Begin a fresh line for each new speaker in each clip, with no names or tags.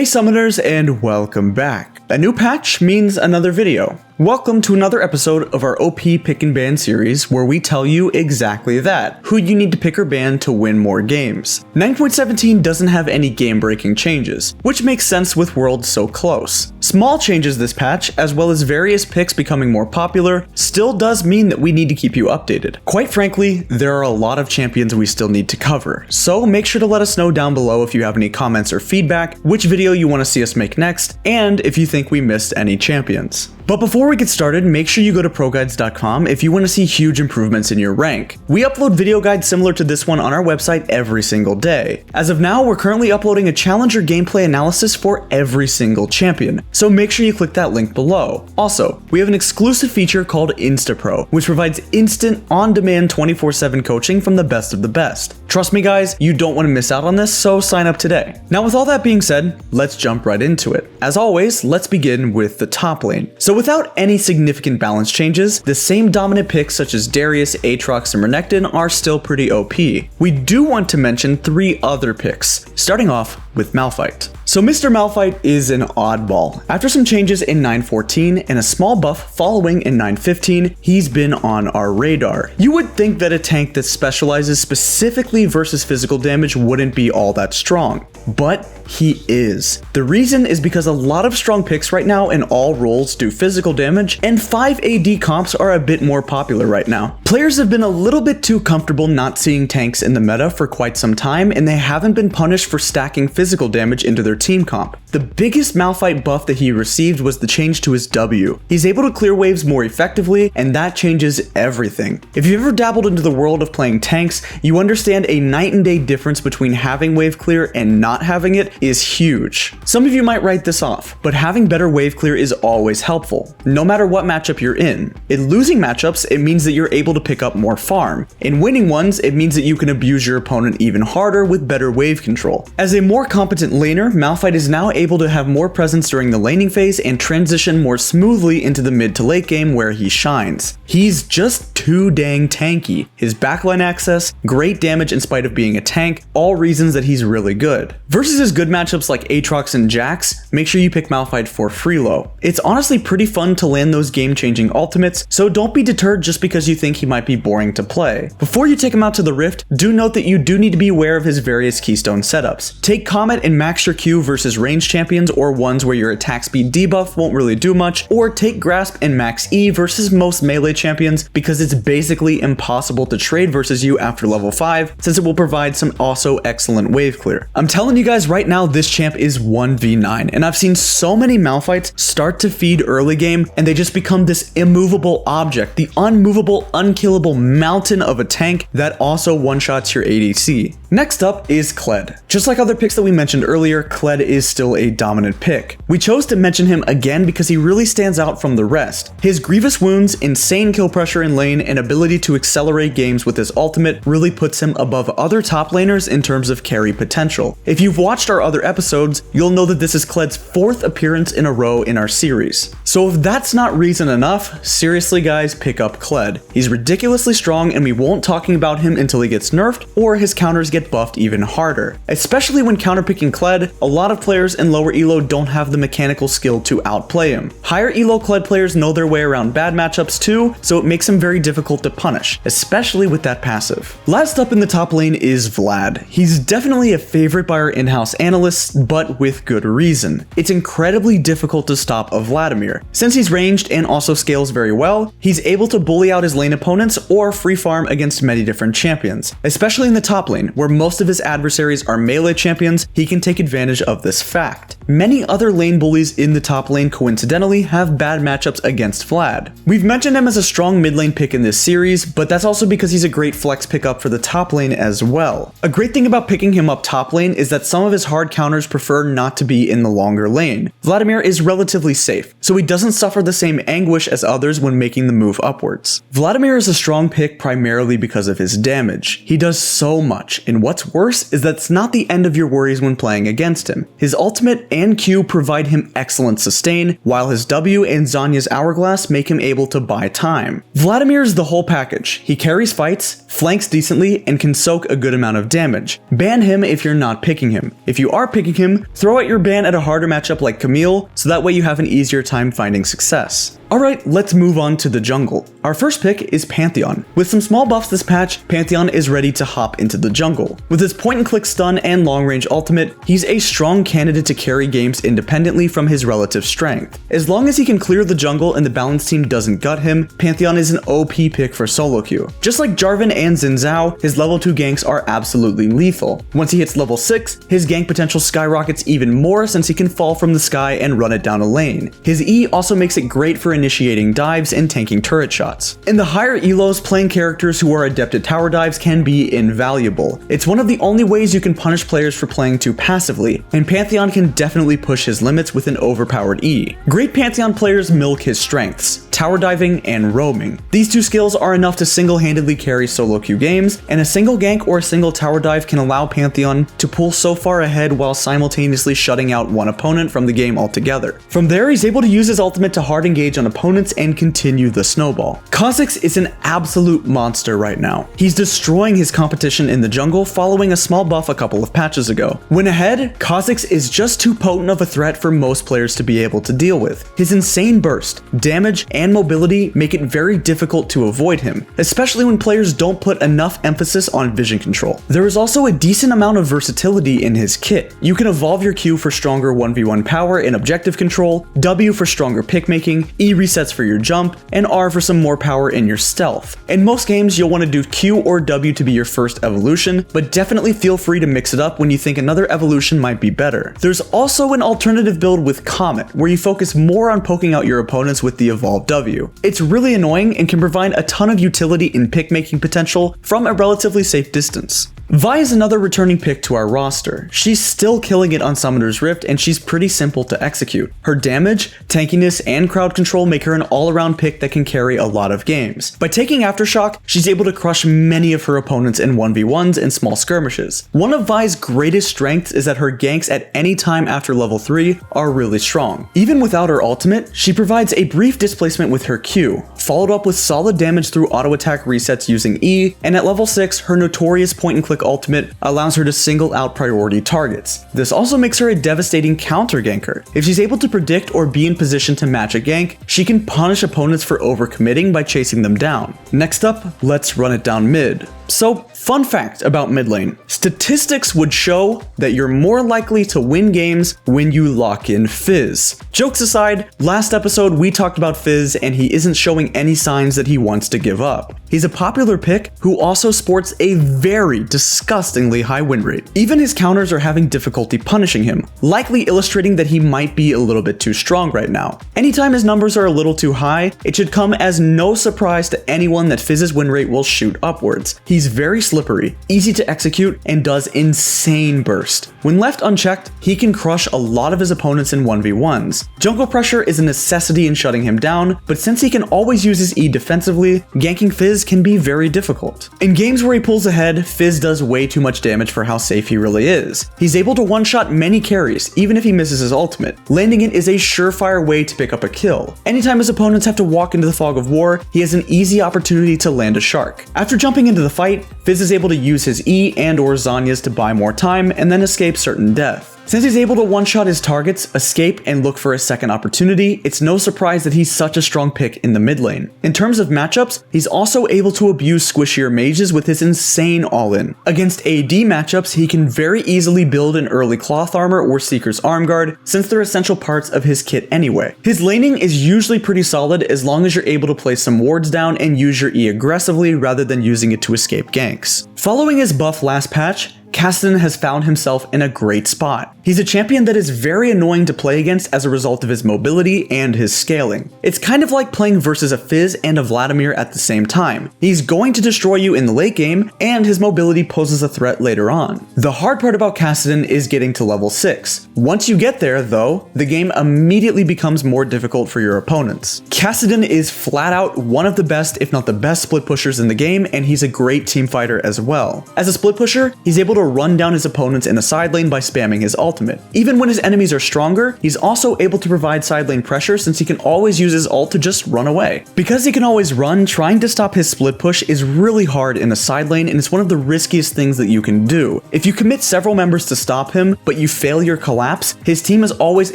Hey Summoners, and welcome back. A new patch means another video. Welcome to another episode of our OP Pick and Ban series, where we tell you exactly that, who you need to pick or ban to win more games. 9.17 doesn't have any game-breaking changes, which makes sense with worlds so close. Small changes this patch, as well as various picks becoming more popular, still does mean that we need to keep you updated. Quite frankly, there are a lot of champions we still need to cover, so make sure to let us know down below if you have any comments or feedback, which video you want to see us make next, and if you think we missed any champions. But before we get started, make sure you go to ProGuides.com if you want to see huge improvements in your rank. We upload video guides similar to this one on our website every single day. As of now, we're currently uploading a challenger gameplay analysis for every single champion, so make sure you click that link below. Also, we have an exclusive feature called InstaPro, which provides instant, on-demand 24/7 coaching from the best of the best. Trust me guys, you don't want to miss out on this, so sign up today. Now with all that being said, let's jump right into it. As always, let's begin with the top lane. So without any significant balance changes, the same dominant picks such as Darius, Aatrox, and Renekton are still pretty OP. We do want to mention 3 other picks, starting off with Malphite. So Mr. Malphite is an oddball. After some changes in 9.14 and a small buff following in 9.15, he's been on our radar. You would think that a tank that specializes specifically versus physical damage wouldn't be all that strong, but he is. The reason is because a lot of strong picks right now in all roles do physical damage, and 5 AD comps are a bit more popular right now. Players have been a little bit too comfortable not seeing tanks in the meta for quite some time, and they haven't been punished for stacking physical damage into their team comp. The biggest Malphite buff that he received was the change to his W. He's able to clear waves more effectively, and that changes everything. If you've ever dabbled into the world of playing tanks, you understand a night and day difference between having wave clear and not having it is huge. Some of you might write this off, but having better wave clear is always helpful, no matter what matchup you're in. In losing matchups, it means that you're able to pick up more farm. In winning ones, it means that you can abuse your opponent even harder with better wave control. As a more competent laner, Malphite is now able to have more presence during the laning phase and transition more smoothly into the mid to late game where he shines. He's just too dang tanky. His backline access, great damage in spite of being a tank, all reasons that he's really good. Versus his good matchups like Aatrox and Jax, make sure you pick Malphite for Freelo. It's honestly pretty fun to land those game-changing ultimates, so don't be deterred just because you think he might be boring to play. Before you take him out to the Rift, do note that you do need to be aware of his various keystone setups. Take Comet and max your Q versus range champions or ones where your attack speed debuff won't really do much, or take Grasp and max E versus most melee champions because it's basically impossible to trade versus you after level 5 since it will provide some also excellent wave clear. I'm telling you guys right now, this champ is 1v9, and I've seen so many Malphites start to feed early game and they just become this immovable object, the unmovable, unkillable mountain of a tank that also one-shots your ADC. Next up is Kled. Just like other picks that we mentioned earlier, Kled is still a dominant pick. We chose to mention him again because he really stands out from the rest. His grievous wounds, insane kill pressure in lane, and ability to accelerate games with his ultimate really puts him above other top laners in terms of carry potential. If you've watched our other episodes, you'll know that this is Kled's 4th appearance in a row in our series. So if that's not reason enough, seriously guys, pick up Kled. He's ridiculously strong and we won't talking about him until he gets nerfed or his counters get buffed even harder. Especially when counterpicking Kled, a lot of players in lower elo don't have the mechanical skill to outplay him. Higher elo Kled players know their way around bad matchups too, so it makes him very difficult to punish, especially with that passive. Last up in the top lane is Vlad. He's definitely a favorite by our in-house analysts, but with good reason. It's incredibly difficult to stop a Vladimir. Since he's ranged and also scales very well, he's able to bully out his lane opponents or free farm against many different champions. Especially in the top lane, where most of his adversaries are melee champions, he can take advantage of this fact. Many other lane bullies in the top lane coincidentally have bad matchups against Vlad. We've mentioned him as a strong mid lane pick in this series, but that's also because he's a great flex pickup for the top lane as well. A great thing about picking him up top lane is that some of his hard counters prefer not to be in the longer lane. Vladimir is relatively safe, so he doesn't suffer the same anguish as others when making the move upwards. Vladimir is a strong pick primarily because of his damage. He does so much, and what's worse is that's not the end of your worries when playing against him. His ultimate and Q provide him excellent sustain, while his W and Zanya's Hourglass make him able to buy time. Vladimir is the whole package. He carries fights, flanks decently, and can soak a good amount of damage. Ban him if you're not picking him. If you are picking him, throw out your ban at a harder matchup like Camille, so that way you have an easier time finding success. Alright, let's move on to the jungle. Our first pick is Pantheon. With some small buffs this patch, Pantheon is ready to hop into the jungle. With his point and click stun and long range ultimate, he's a strong candidate to carry games independently from his relative strength. As long as he can clear the jungle and the balance team doesn't gut him, Pantheon is an OP pick for solo queue. Just like Jarvan and Xin Zhao, his level 2 ganks are absolutely lethal. Once he hits level 6, his gank potential skyrockets even more since he can fall from the sky and run it down a lane. His E also makes it great for initiating dives and tanking turret shots. In the higher elos, playing characters who are adept at tower dives can be invaluable. It's one of the only ways you can punish players for playing too passively, and Pantheon can definitely push his limits with an overpowered E. Great Pantheon players milk his strengths: tower diving and roaming. These two skills are enough to single-handedly carry solo queue games, and a single gank or a single tower dive can allow Pantheon to pull so far ahead while simultaneously shutting out one opponent from the game altogether. From there, he's able to use his ultimate to hard engage on opponents and continue the snowball. Kha'Zix is an absolute monster right now. He's destroying his competition in the jungle following a small buff a couple of patches ago. When ahead, Kha'Zix is just too potent of a threat for most players to be able to deal with. His insane burst, damage, and mobility make it very difficult to avoid him, especially when players don't put enough emphasis on vision control. There is also a decent amount of versatility in his kit. You can evolve your Q for stronger 1v1 power and objective control, W for stronger pick making, E resets for your jump, and R for some more power in your stealth. In most games, you'll want to do Q or W to be your first evolution, but definitely feel free to mix it up when you think another evolution might be better. There's also an alternative build with Comet, where you focus more on poking out your opponents with the evolved W. It's really annoying and can provide a ton of utility in pick making potential from a relatively safe distance. Vi is another returning pick to our roster. She's still killing it on Summoner's Rift, and she's pretty simple to execute. Her damage, tankiness, and crowd control make her an all-around pick that can carry a lot of games. By taking Aftershock, she's able to crush many of her opponents in 1v1s and small skirmishes. One of Vi's greatest strengths is that her ganks at any time after level 3 are really strong. Even without her ultimate, she provides a brief displacement with her Q, followed up with solid damage through auto attack resets using E, and at level 6, her notorious point and click ultimate allows her to single out priority targets. This also makes her a devastating counter ganker. If she's able to predict or be in position to match a gank, she can punish opponents for overcommitting by chasing them down. Next up, let's run it down mid. So, fun fact about mid lane. Statistics would show that you're more likely to win games when you lock in Fizz. Jokes aside, last episode we talked about Fizz and he isn't showing any signs that he wants to give up. He's a popular pick who also sports a very disgustingly high win rate. Even his counters are having difficulty punishing him, likely illustrating that he might be a little bit too strong right now. Anytime his numbers are a little too high, it should come as no surprise to anyone that Fizz's win rate will shoot upwards. He's very slippery, easy to execute, and does insane burst. When left unchecked, he can crush a lot of his opponents in 1v1s. Jungle pressure is a necessity in shutting him down, but since he can always use his E defensively, ganking Fizz can be very difficult. In games where he pulls ahead, Fizz does way too much damage for how safe he really is. He's able to one-shot many carries, even if he misses his ultimate. Landing it is a surefire way to pick up a kill. Anytime his opponents have to walk into the fog of war, he has an easy opportunity to land a shark. After jumping into the fight, Fizz is able to use his E and or Zanya's to buy more time and then escape certain death. Since he's able to one-shot his targets, escape, and look for a second opportunity, it's no surprise that he's such a strong pick in the mid lane. In terms of matchups, he's also able to abuse squishier mages with his insane all-in. Against AD matchups, he can very easily build an early cloth armor or Seeker's arm guard, since they're essential parts of his kit anyway. His laning is usually pretty solid as long as you're able to place some wards down and use your E aggressively rather than using it to escape ganks. Following his buff last patch, Kassadin has found himself in a great spot. He's a champion that is very annoying to play against as a result of his mobility and his scaling. It's kind of like playing versus a Fizz and a Vladimir at the same time. He's going to destroy you in the late game, and his mobility poses a threat later on. The hard part about Kassadin is getting to level 6. Once you get there, though, the game immediately becomes more difficult for your opponents. Kassadin is flat out one of the best, if not the best, split pushers in the game, and he's a great team fighter as well. As a split pusher, he's able to to run down his opponents in the side lane by spamming his ultimate. Even when his enemies are stronger, he's also able to provide side lane pressure since he can always use his ult to just run away. Because he can always run, trying to stop his split push is really hard in the side lane, and it's one of the riskiest things that you can do. If you commit several members to stop him, but you fail your collapse, his team is always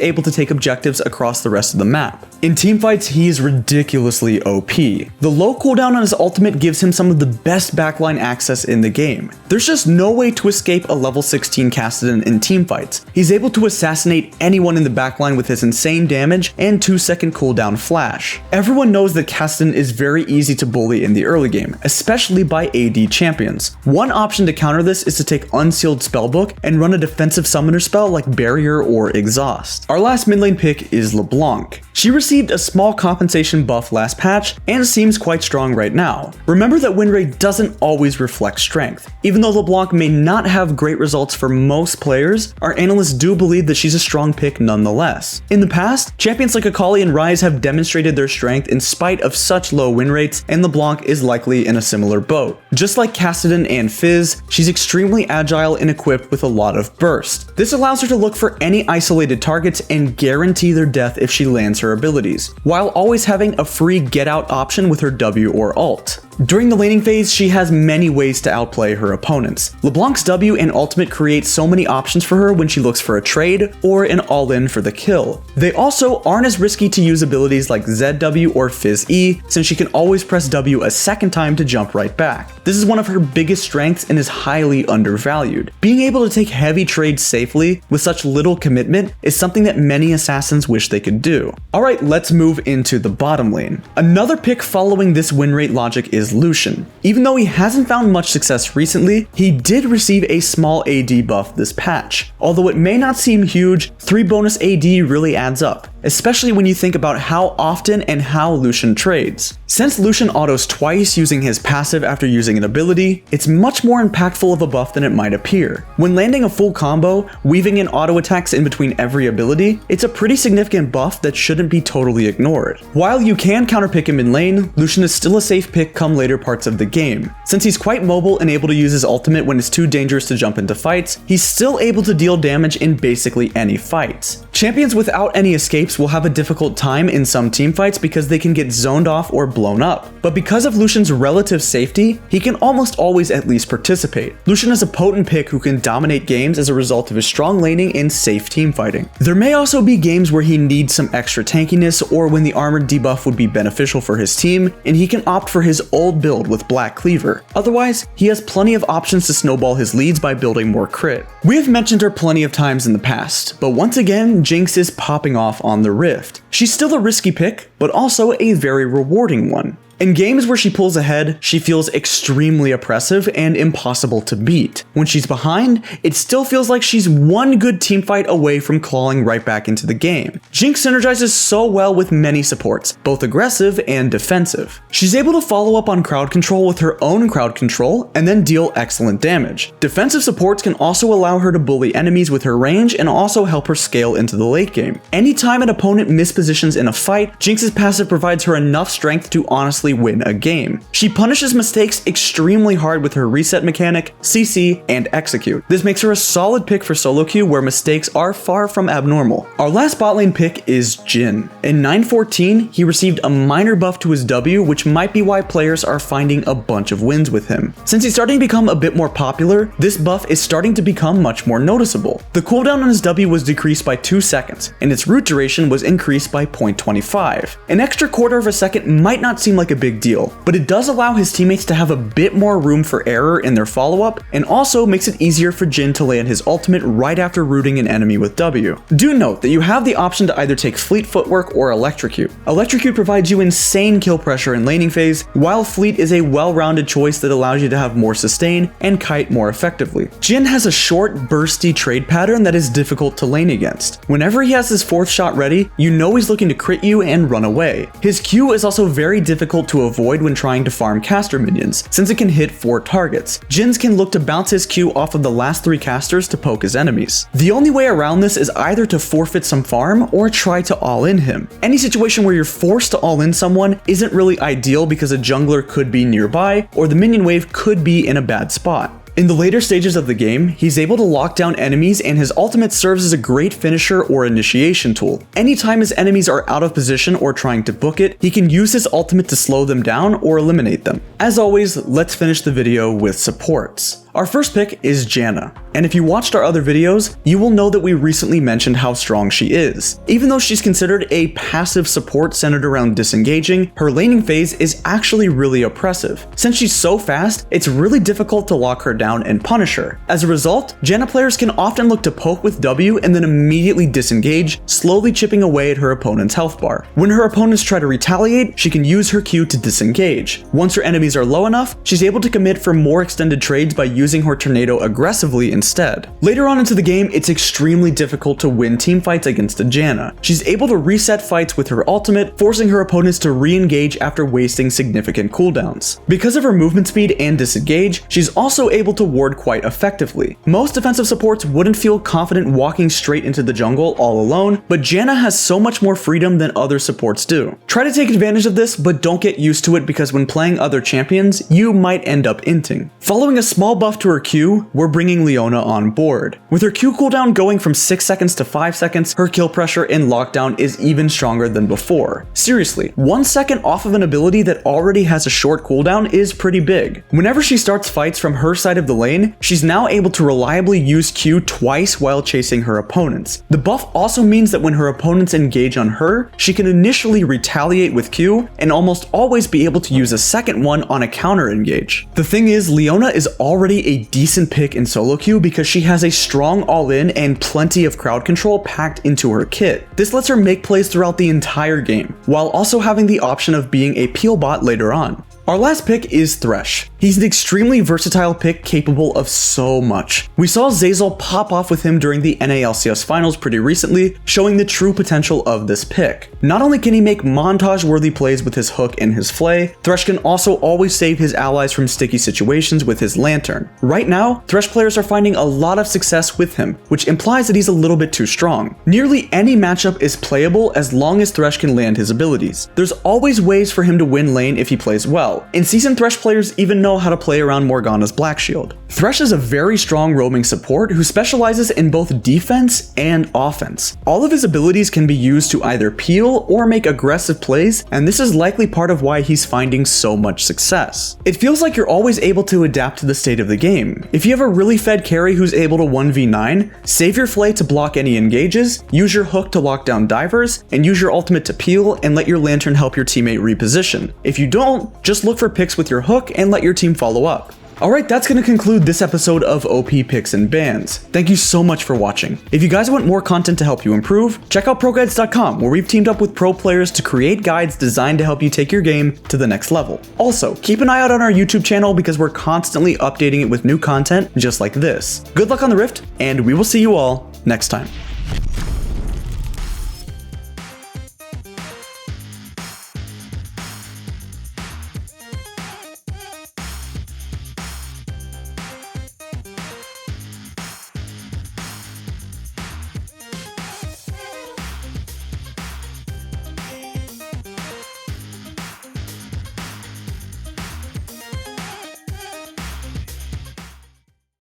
able to take objectives across the rest of the map. In teamfights, he is ridiculously OP. The low cooldown on his ultimate gives him some of the best backline access in the game. There's just no way to escape a level 16 Kassadin in teamfights. He's able to assassinate anyone in the backline with his insane damage and 2-second cooldown flash. Everyone knows that Kassadin is very easy to bully in the early game, especially by AD champions. One option to counter this is to take Unsealed Spellbook and run a defensive summoner spell like Barrier or Exhaust. Our last mid lane pick is LeBlanc. She received a small compensation buff last patch and seems quite strong right now. Remember that win rate doesn't always reflect strength. Even though LeBlanc may not have great results for most players, our analysts do believe that she's a strong pick nonetheless. In the past, champions like Akali and Ryze have demonstrated their strength in spite of such low win rates, and LeBlanc is likely in a similar boat. Just like Kassadin and Fizz, she's extremely agile and equipped with a lot of burst. This allows her to look for any isolated targets and guarantee their death if she lands her abilities, while always having a free get out option with her W or ult. During the laning phase, she has many ways to outplay her opponents. LeBlanc's W and ultimate create so many options for her when she looks for a trade or an all-in for the kill. They also aren't as risky to use abilities like ZW or Fizz E, since she can always press W a second time to jump right back. This is one of her biggest strengths and is highly undervalued. Being able to take heavy trades safely with such little commitment is something that many assassins wish they could do. Alright, let's move into the bottom lane. Another pick following this win rate logic is Lucian. Even though he hasn't found much success recently, he did receive a small AD buff this patch. Although it may not seem huge, 3 bonus AD really adds up, especially when you think about how often and how Lucian trades. Since Lucian autos twice using his passive after using an ability, it's much more impactful of a buff than it might appear. When landing a full combo, weaving in auto attacks in between every ability, it's a pretty significant buff that shouldn't be totally ignored. While you can counterpick him in lane, Lucian is still a safe pick come later parts of the game. Since he's quite mobile and able to use his ultimate when it's too dangerous to jump into fights, he's still able to deal damage in basically any fights. Champions without any escapes will have a difficult time in some teamfights because they can get zoned off or blown up. But because of Lucian's relative safety, he can almost always at least participate. Lucian is a potent pick who can dominate games as a result of his strong laning and safe teamfighting. There may also be games where he needs some extra tankiness or when the armored debuff would be beneficial for his team, and he can opt for his old build with Black Cleaver. Otherwise, he has plenty of options to snowball his leads by building more crit. We have mentioned her plenty of times in the past, but once again, Jinx is popping off on the Rift. She's still a risky pick, but also a very rewarding one. In games where she pulls ahead, she feels extremely oppressive and impossible to beat. When she's behind, it still feels like she's one good teamfight away from clawing right back into the game. Jinx synergizes so well with many supports, both aggressive and defensive. She's able to follow up on crowd control with her own crowd control and then deal excellent damage. Defensive supports can also allow her to bully enemies with her range and also help her scale into the late game. Anytime an opponent mispositions in a fight, Jinx's passive provides her enough strength to honestly win a game. She punishes mistakes extremely hard with her reset mechanic, CC, and execute. This makes her a solid pick for solo queue where mistakes are far from abnormal. Our last bot lane pick is Jhin. In 9.14, he received a minor buff to his W, which might be why players are finding a bunch of wins with him. Since he's starting to become a bit more popular, this buff is starting to become much more noticeable. The cooldown on his W was decreased by 2 seconds, and its root duration was increased by 0.25. An extra quarter of a second might not seem like a big deal, but it does allow his teammates to have a bit more room for error in their follow-up, and also makes it easier for Jhin to land his ultimate right after rooting an enemy with W. Do note that you have the option to either take Fleet Footwork or Electrocute. Electrocute provides you insane kill pressure in laning phase, while Fleet is a well-rounded choice that allows you to have more sustain and kite more effectively. Jhin has a short, bursty trade pattern that is difficult to lane against. Whenever he has his 4th shot ready, you know he's looking to crit you and run away. His Q is also very difficult to avoid when trying to farm caster minions, since it can hit 4 targets. Jin's can look to bounce his Q off of the last 3 casters to poke his enemies. The only way around this is either to forfeit some farm or try to all-in him. Any situation where you're forced to all-in someone isn't really ideal because a jungler could be nearby or the minion wave could be in a bad spot. In the later stages of the game, he's able to lock down enemies, and his ultimate serves as a great finisher or initiation tool. Anytime his enemies are out of position or trying to book it, he can use his ultimate to slow them down or eliminate them. As always, let's finish the video with supports. Our first pick is Janna, and if you watched our other videos, you will know that we recently mentioned how strong she is. Even though she's considered a passive support centered around disengaging, her laning phase is actually really oppressive. Since she's so fast, it's really difficult to lock her down and punish her. As a result, Janna players can often look to poke with W and then immediately disengage, slowly chipping away at her opponent's health bar. When her opponents try to retaliate, she can use her Q to disengage. Once her enemies are low enough, she's able to commit for more extended trades by using her tornado aggressively instead. Later on into the game, it's extremely difficult to win team fights against a Janna. She's able to reset fights with her ultimate, forcing her opponents to re-engage after wasting significant cooldowns. Because of her movement speed and disengage, she's also able to ward quite effectively. Most defensive supports wouldn't feel confident walking straight into the jungle all alone, but Janna has so much more freedom than other supports do. Try to take advantage of this, but don't get used to it because when playing other champions, you might end up inting. Following a small buff to her Q, we're bringing Leona on board. With her Q cooldown going from 6 seconds to 5 seconds, her kill pressure and lockdown is even stronger than before. Seriously, 1 second off of an ability that already has a short cooldown is pretty big. Whenever she starts fights from her side of the lane, she's now able to reliably use Q twice while chasing her opponents. The buff also means that when her opponents engage on her, she can initially retaliate with Q and almost always be able to use a second one on a counter engage. The thing is, Leona is already a decent pick in solo queue because she has a strong all-in and plenty of crowd control packed into her kit. This lets her make plays throughout the entire game, while also having the option of being a peel bot later on. Our last pick is Thresh. He's an extremely versatile pick capable of so much. We saw Zeyzal pop off with him during the NALCS finals pretty recently, showing the true potential of this pick. Not only can he make montage-worthy plays with his hook and his flay, Thresh can also always save his allies from sticky situations with his lantern. Right now, Thresh players are finding a lot of success with him, which implies that he's a little bit too strong. Nearly any matchup is playable as long as Thresh can land his abilities. There's always ways for him to win lane if he plays well. And seasoned Thresh players even know how to play around Morgana's Black Shield. Thresh is a very strong roaming support who specializes in both defense and offense. All of his abilities can be used to either peel or make aggressive plays, and this is likely part of why he's finding so much success. It feels like you're always able to adapt to the state of the game. If you have a really fed carry who's able to 1v9, save your flay to block any engages, use your hook to lock down divers, and use your ultimate to peel and let your lantern help your teammate reposition. If you don't, just look for picks with your hook and let your team follow up. Alright, that's going to conclude this episode of OP Picks and Bans. Thank you so much for watching. If you guys want more content to help you improve, check out ProGuides.com, where we've teamed up with pro players to create guides designed to help you take your game to the next level. Also, keep an eye out on our YouTube channel because we're constantly updating it with new content just like this. Good luck on the Rift, and we will see you all next time.